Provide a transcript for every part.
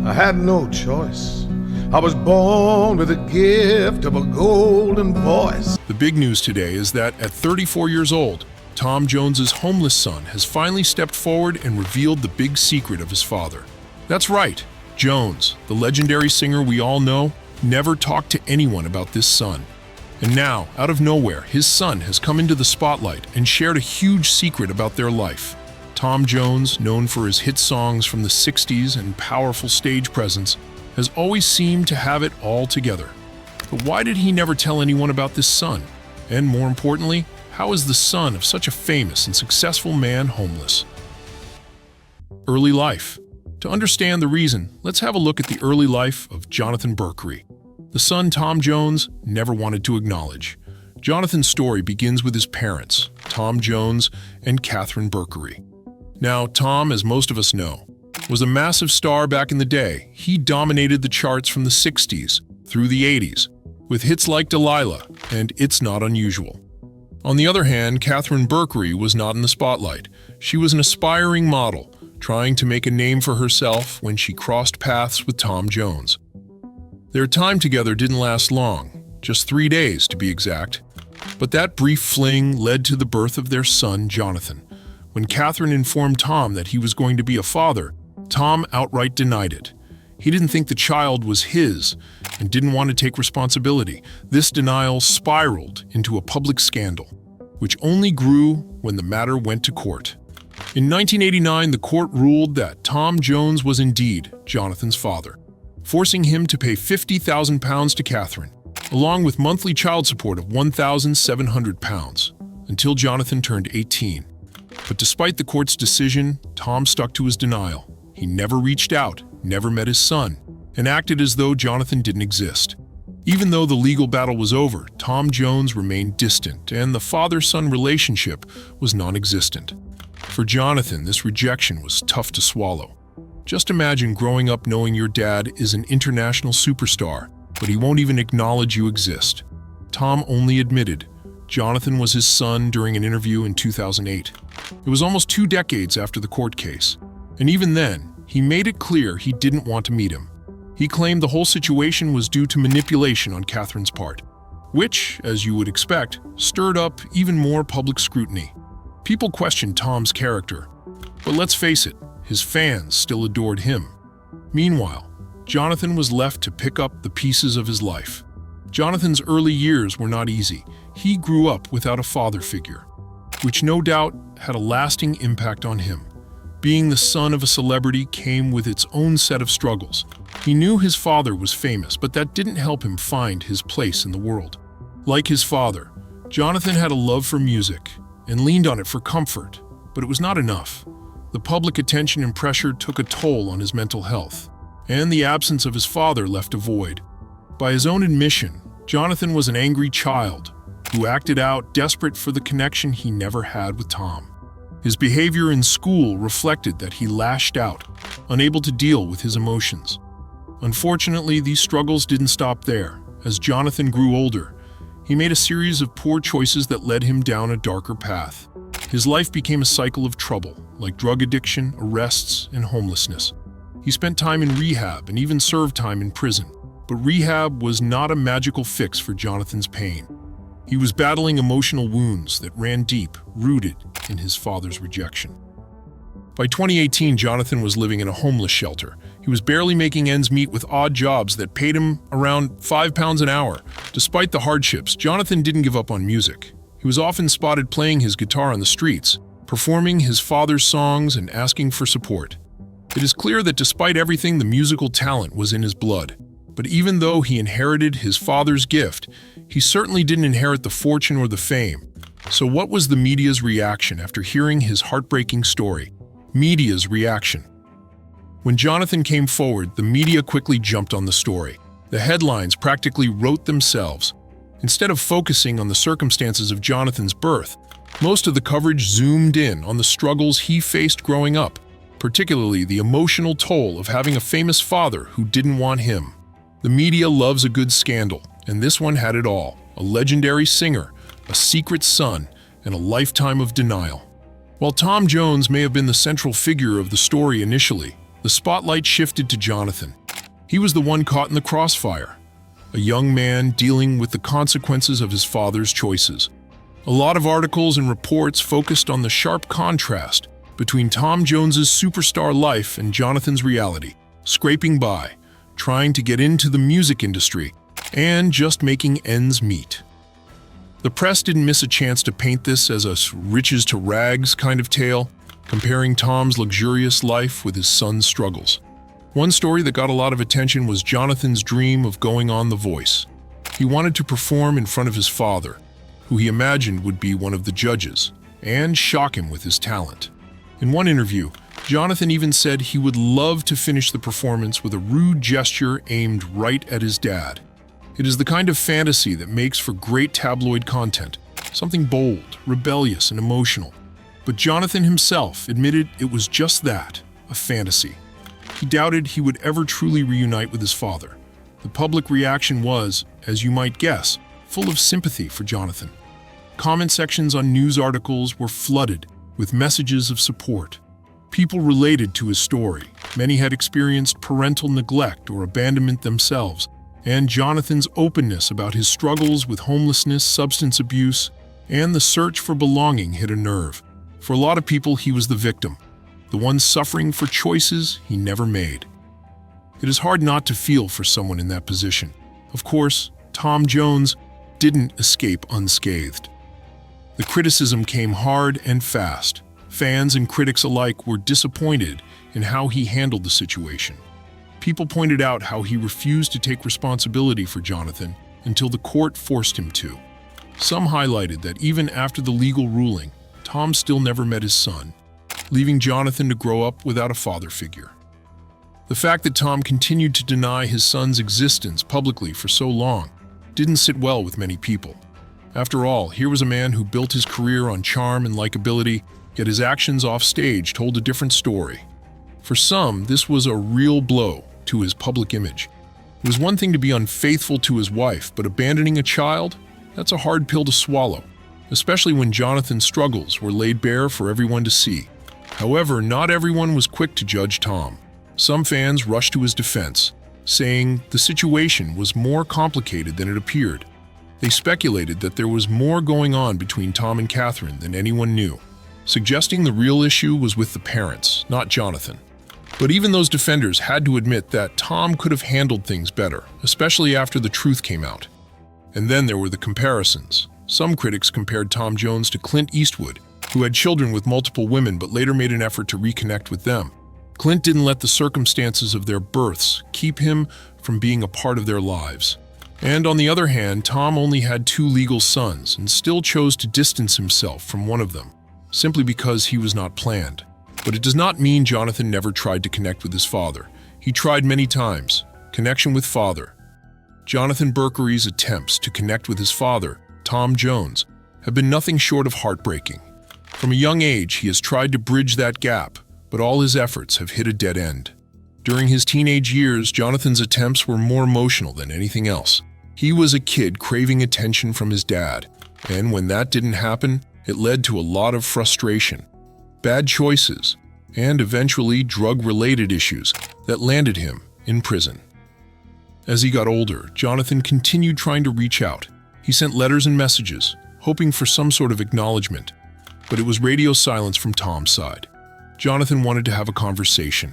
I had no choice. I was born with the gift of a golden voice. The big news today is that at 34 years old, Tom Jones's homeless son has finally stepped forward and revealed the big secret of his father. That's right, Jones, the legendary singer we all know, never talked to anyone about this son. And now, out of nowhere, his son has come into the spotlight and shared a huge secret about their life. Tom Jones, known for his hit songs from the 60s and powerful stage presence, has always seemed to have it all together. But why did he never tell anyone about this son? And more importantly, how is the son of such a famous and successful man homeless? Early life. To understand the reason, let's have a look at the early life of Jonathan Berkery, the son Tom Jones never wanted to acknowledge. Jonathan's story begins with his parents, Tom Jones and Catherine Berkery. Now, Tom, as most of us know, was a massive star back in the day. He dominated the charts from the 60s through the 80s, with hits like Delilah and It's Not Unusual. On the other hand, Catherine Berkery was not in the spotlight. She was an aspiring model, trying to make a name for herself when she crossed paths with Tom Jones. Their time together didn't last long, just 3 days to be exact. But that brief fling led to the birth of their son, Jonathan. When Catherine informed Tom that he was going to be a father, Tom outright denied it. He didn't think the child was his and didn't want to take responsibility. This denial spiraled into a public scandal, which only grew when the matter went to court. In 1989, the court ruled that Tom Jones was indeed Jonathan's father, forcing him to pay £50,000 to Catherine, along with monthly child support of £1,700, until Jonathan turned 18. But despite the court's decision, Tom stuck to his denial. He never reached out, never met his son, and acted as though Jonathan didn't exist. Even though the legal battle was over, Tom Jones remained distant, and the father-son relationship was non-existent. For Jonathan, this rejection was tough to swallow. Just imagine growing up knowing your dad is an international superstar, but he won't even acknowledge you exist. Tom only admitted Jonathan was his son during an interview in 2008. It was almost 2 decades after the court case, and even then, he made it clear he didn't want to meet him. He claimed the whole situation was due to manipulation on Catherine's part, which, as you would expect, stirred up even more public scrutiny. People questioned Tom's character, but let's face it, his fans still adored him. Meanwhile, Jonathan was left to pick up the pieces of his life. Jonathan's early years were not easy. He grew up without a father figure, which no doubt had a lasting impact on him. Being the son of a celebrity came with its own set of struggles. He knew his father was famous, but that didn't help him find his place in the world. Like his father, Jonathan had a love for music and leaned on it for comfort, but it was not enough. The public attention and pressure took a toll on his mental health, and the absence of his father left a void. By his own admission, Jonathan was an angry child who acted out, desperate for the connection he never had with Tom. His behavior in school reflected that he lashed out, unable to deal with his emotions. Unfortunately, these struggles didn't stop there. As Jonathan grew older, he made a series of poor choices that led him down a darker path. His life became a cycle of trouble, like drug addiction, arrests, and homelessness. He spent time in rehab and even served time in prison. But rehab was not a magical fix for Jonathan's pain. He was battling emotional wounds that ran deep, rooted in his father's rejection. By 2018, Jonathan was living in a homeless shelter. He was barely making ends meet with odd jobs that paid him around £5 an hour. Despite the hardships, Jonathan didn't give up on music. He was often spotted playing his guitar on the streets, performing his father's songs and asking for support. It is clear that despite everything, the musical talent was in his blood. But even though he inherited his father's gift, he certainly didn't inherit the fortune or the fame. So what was the media's reaction after hearing his heartbreaking story? Media's reaction. When Jonathan came forward, the media quickly jumped on the story. The headlines practically wrote themselves. Instead of focusing on the circumstances of Jonathan's birth, most of the coverage zoomed in on the struggles he faced growing up, particularly the emotional toll of having a famous father who didn't want him. The media loves a good scandal, and this one had it all: a legendary singer, a secret son, and a lifetime of denial. While Tom Jones may have been the central figure of the story initially, the spotlight shifted to Jonathan. He was the one caught in the crossfire, a young man dealing with the consequences of his father's choices. A lot of articles and reports focused on the sharp contrast between Tom Jones's superstar life and Jonathan's reality, scraping by, trying to get into the music industry, and just making ends meet. The press didn't miss a chance to paint this as a riches to rags kind of tale, comparing Tom's luxurious life with his son's struggles. One story that got a lot of attention was Jonathan's dream of going on The Voice. He wanted to perform in front of his father, who he imagined would be one of the judges, and shock him with his talent. In one interview, Jonathan even said he would love to finish the performance with a rude gesture aimed right at his dad. It is the kind of fantasy that makes for great tabloid content, something bold, rebellious, and emotional. But Jonathan himself admitted it was just that, a fantasy. He doubted he would ever truly reunite with his father. The public reaction was, as you might guess, full of sympathy for Jonathan. Comment sections on news articles were flooded with messages of support. People related to his story. Many had experienced parental neglect or abandonment themselves, and Jonathan's openness about his struggles with homelessness, substance abuse, and the search for belonging hit a nerve. For a lot of people, he was the victim, the one suffering for choices he never made. It is hard not to feel for someone in that position. Of course, Tom Jones didn't escape unscathed. The criticism came hard and fast. Fans and critics alike were disappointed in how he handled the situation. People pointed out how he refused to take responsibility for Jonathan until the court forced him to. Some highlighted that even after the legal ruling, Tom still never met his son, leaving Jonathan to grow up without a father figure. The fact that Tom continued to deny his son's existence publicly for so long didn't sit well with many people. After all, here was a man who built his career on charm and likability, yet his actions off stage told a different story. For some, this was a real blow to his public image. It was one thing to be unfaithful to his wife, but abandoning a child? That's a hard pill to swallow, especially when Jonathan's struggles were laid bare for everyone to see. However, not everyone was quick to judge Tom. Some fans rushed to his defense, saying the situation was more complicated than it appeared. They speculated that there was more going on between Tom and Catherine than anyone knew, suggesting the real issue was with the parents, not Jonathan. But even those defenders had to admit that Tom could have handled things better, especially after the truth came out. And then there were the comparisons. Some critics compared Tom Jones to Clint Eastwood, who had children with multiple women but later made an effort to reconnect with them. Clint didn't let the circumstances of their births keep him from being a part of their lives. And on the other hand, Tom only had 2 legal sons and still chose to distance himself from one of them, simply because he was not planned. But it does not mean Jonathan never tried to connect with his father. He tried many times. Connection with father. Jonathan Berkery's attempts to connect with his father, Tom Jones, have been nothing short of heartbreaking. From a young age, he has tried to bridge that gap, but all his efforts have hit a dead end. During his teenage years, Jonathan's attempts were more emotional than anything else. He was a kid craving attention from his dad, and when that didn't happen, it led to a lot of frustration, bad choices, and eventually drug-related issues that landed him in prison. As he got older, Jonathan continued trying to reach out. He sent letters and messages, hoping for some sort of acknowledgement, but it was radio silence from Tom's side. Jonathan wanted to have a conversation,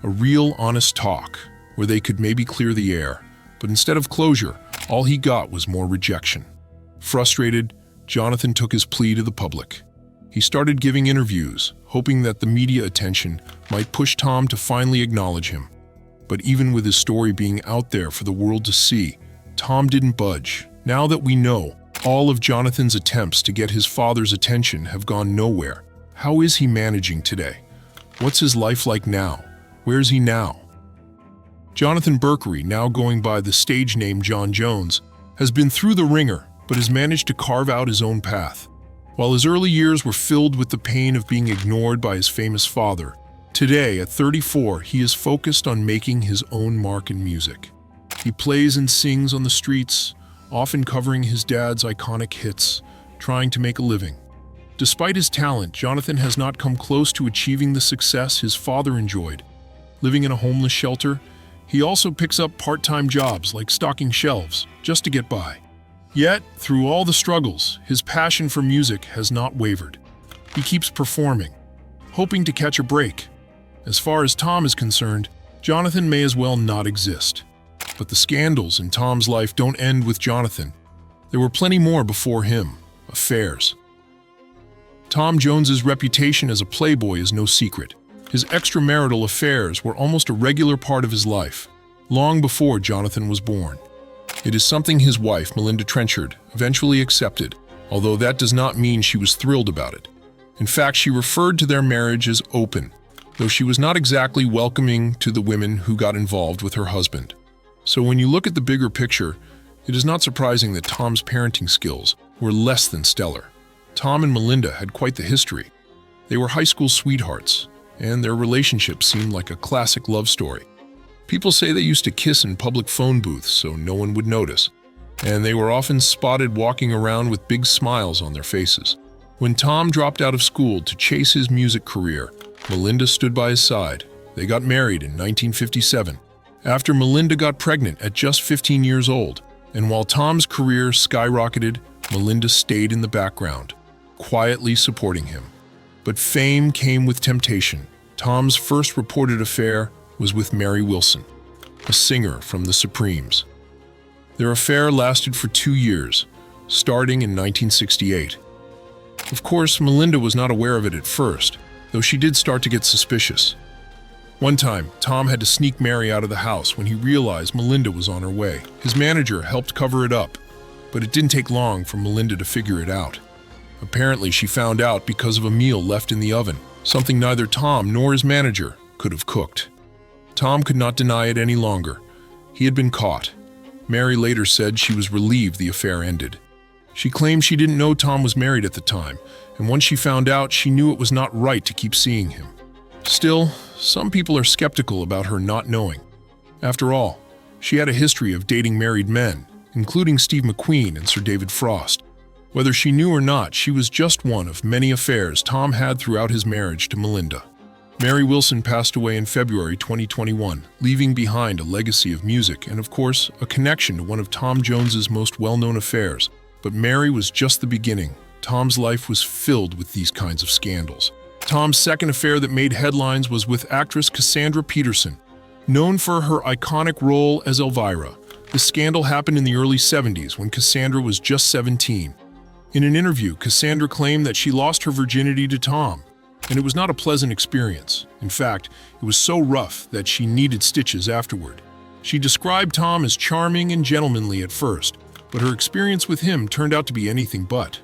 a real honest talk, where they could maybe clear the air, but instead of closure, all he got was more rejection. Frustrated, Jonathan took his plea to the public. He started giving interviews, hoping that the media attention might push Tom to finally acknowledge him. But even with his story being out there for the world to see, Tom didn't budge. Now that we know, all of Jonathan's attempts to get his father's attention have gone nowhere. How is he managing today? What's his life like now? Where's he now? Jonathan Berkery, now going by the stage name John Jones, has been through the ringer, but has managed to carve out his own path. While his early years were filled with the pain of being ignored by his famous father, today, at 34, he is focused on making his own mark in music. He plays and sings on the streets, often covering his dad's iconic hits, trying to make a living. Despite his talent, Jonathan has not come close to achieving the success his father enjoyed. living in a homeless shelter. He also picks up part-time jobs like stocking shelves, just to get by. Yet, through all the struggles, his passion for music has not wavered. He keeps performing, hoping to catch a break. As far as Tom is concerned, Jonathan may as well not exist. But the scandals in Tom's life don't end with Jonathan. There were plenty more before him, affairs. Tom Jones's reputation as a playboy is no secret. His extramarital affairs were almost a regular part of his life, long before Jonathan was born. It is something his wife, Melinda Trenchard, eventually accepted, although that does not mean she was thrilled about it. In fact, she referred to their marriage as open, though she was not exactly welcoming to the women who got involved with her husband. So when you look at the bigger picture, it is not surprising that Tom's parenting skills were less than stellar. Tom and Melinda had quite the history. They were high school sweethearts, and their relationship seemed like a classic love story. People say they used to kiss in public phone booths so no one would notice, and they were often spotted walking around with big smiles on their faces. When Tom dropped out of school to chase his music career, Melinda stood by his side. They got married in 1957, after Melinda got pregnant at just 15 years old, and while Tom's career skyrocketed, Melinda stayed in the background, quietly supporting him. But fame came with temptation. Tom's first reported affair was with Mary Wilson, a singer from the Supremes. Their affair lasted for 2 years, starting in 1968. Of course, Melinda was not aware of it at first, though she did start to get suspicious. One time, Tom had to sneak Mary out of the house when he realized Melinda was on her way. His manager helped cover it up, but it didn't take long for Melinda to figure it out. Apparently, she found out because of a meal left in the oven, something neither Tom nor his manager could have cooked. Tom could not deny it any longer. He had been caught. Mary later said she was relieved the affair ended. She claimed she didn't know Tom was married at the time, and once she found out, she knew it was not right to keep seeing him. Still, some people are skeptical about her not knowing. After all, she had a history of dating married men, including Steve McQueen and Sir David Frost. Whether she knew or not, she was just one of many affairs Tom had throughout his marriage to Melinda. Mary Wilson passed away in February 2021, leaving behind a legacy of music and, of course, a connection to one of Tom Jones's most well-known affairs. But Mary was just the beginning. Tom's life was filled with these kinds of scandals. Tom's second affair that made headlines was with actress Cassandra Peterson, known for her iconic role as Elvira. The scandal happened in the early 70s when Cassandra was just 17. In an interview, Cassandra claimed that she lost her virginity to Tom, and it was not a pleasant experience. In fact, it was so rough that she needed stitches afterward. She described Tom as charming and gentlemanly at first, but her experience with him turned out to be anything but.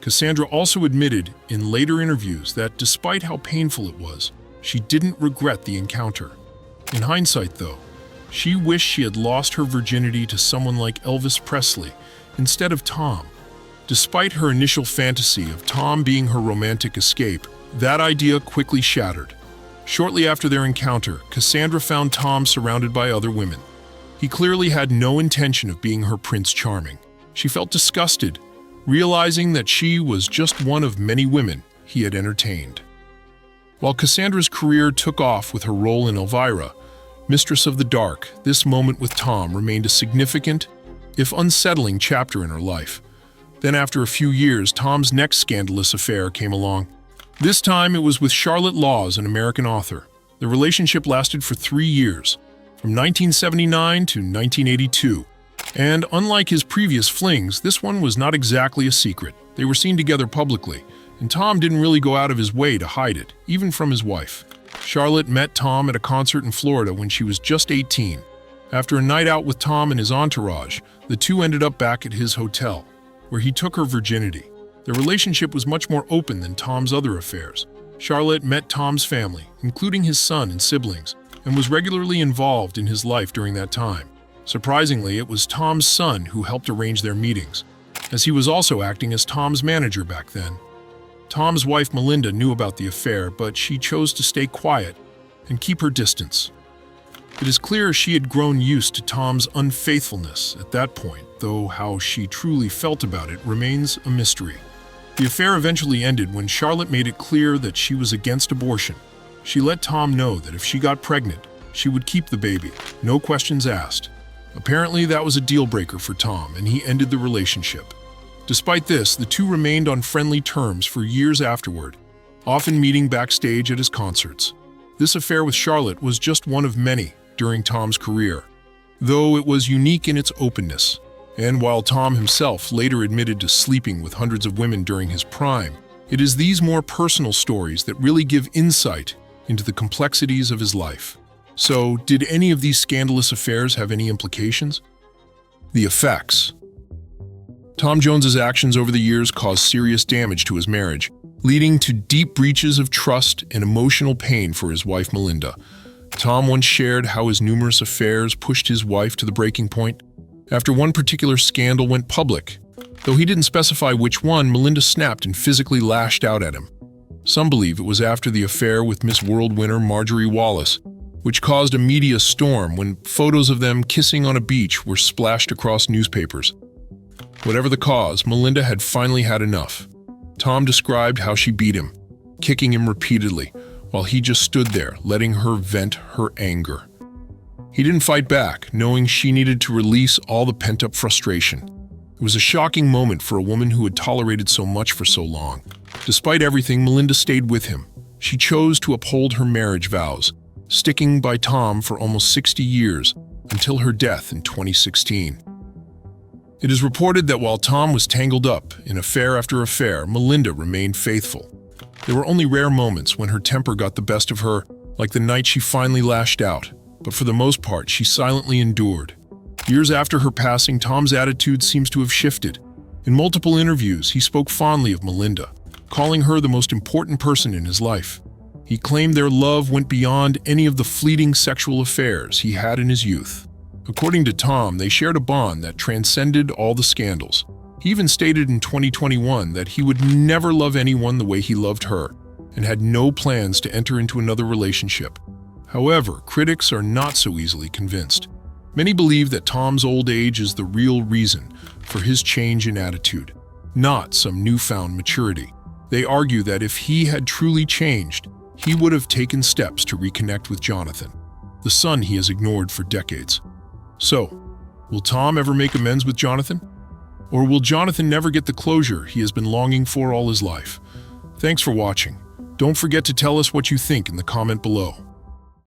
Cassandra also admitted in later interviews that despite how painful it was, she didn't regret the encounter. In hindsight, though, she wished she had lost her virginity to someone like Elvis Presley instead of Tom. Despite her initial fantasy of Tom being her romantic escape, that idea quickly shattered. Shortly after their encounter, Cassandra found Tom surrounded by other women. He clearly had no intention of being her Prince Charming. She felt disgusted, realizing that she was just one of many women he had entertained. While Cassandra's career took off with her role in Elvira, Mistress of the Dark, this moment with Tom remained a significant, if unsettling, chapter in her life. Then after a few years, Tom's next scandalous affair came along. This time it was with Charlotte Laws, an American author. The relationship lasted for 3 years, from 1979 to 1982. And unlike his previous flings, this one was not exactly a secret. They were seen together publicly, and Tom didn't really go out of his way to hide it, even from his wife. Charlotte met Tom at a concert in Florida when she was just 18. After a night out with Tom and his entourage, the two ended up back at his hotel, where he took her virginity. Their relationship was much more open than Tom's other affairs. Charlotte met Tom's family, including his son and siblings, and was regularly involved in his life during that time. Surprisingly, it was Tom's son who helped arrange their meetings, as he was also acting as Tom's manager back then. Tom's wife Melinda knew about the affair, but she chose to stay quiet and keep her distance. It is clear she had grown used to Tom's unfaithfulness at that point, though how she truly felt about it remains a mystery. The affair eventually ended when Charlotte made it clear that she was against abortion. She let Tom know that if she got pregnant, she would keep the baby, no questions asked. Apparently, that was a deal breaker for Tom, and he ended the relationship. Despite this, the two remained on friendly terms for years afterward, often meeting backstage at his concerts. This affair with Charlotte was just one of many during Tom's career, though it was unique in its openness. And while Tom himself later admitted to sleeping with hundreds of women during his prime, it is these more personal stories that really give insight into the complexities of his life. So, did any of these scandalous affairs have any implications? The effects. Tom Jones's actions over the years caused serious damage to his marriage, leading to deep breaches of trust and emotional pain for his wife Melinda. Tom once shared how his numerous affairs pushed his wife to the breaking point. After one particular scandal went public, though he didn't specify which one, Melinda snapped and physically lashed out at him. Some believe it was after the affair with Miss World winner Marjorie Wallace, which caused a media storm when photos of them kissing on a beach were splashed across newspapers. Whatever the cause, Melinda had finally had enough. Tom described how she beat him, kicking him repeatedly, while he just stood there, letting her vent her anger. He didn't fight back, knowing she needed to release all the pent-up frustration. It was a shocking moment for a woman who had tolerated so much for so long. Despite everything, Melinda stayed with him. She chose to uphold her marriage vows, sticking by Tom for almost 60 years, until her death in 2016. It is reported that while Tom was tangled up in affair after affair, Melinda remained faithful. There were only rare moments when her temper got the best of her, like the night she finally lashed out, but for the most part, she silently endured. Years after her passing, Tom's attitude seems to have shifted. In multiple interviews, he spoke fondly of Melinda, calling her the most important person in his life. He claimed their love went beyond any of the fleeting sexual affairs he had in his youth. According to Tom, they shared a bond that transcended all the scandals. He even stated in 2021 that he would never love anyone the way he loved her, and had no plans to enter into another relationship. However, critics are not so easily convinced. Many believe that Tom's old age is the real reason for his change in attitude, not some newfound maturity. They argue that if he had truly changed, he would have taken steps to reconnect with Jonathan, the son he has ignored for decades. So, will Tom ever make amends with Jonathan? Or will Jonathan never get the closure he has been longing for all his life? Thanks for watching. Don't forget to tell us what you think in the comment below.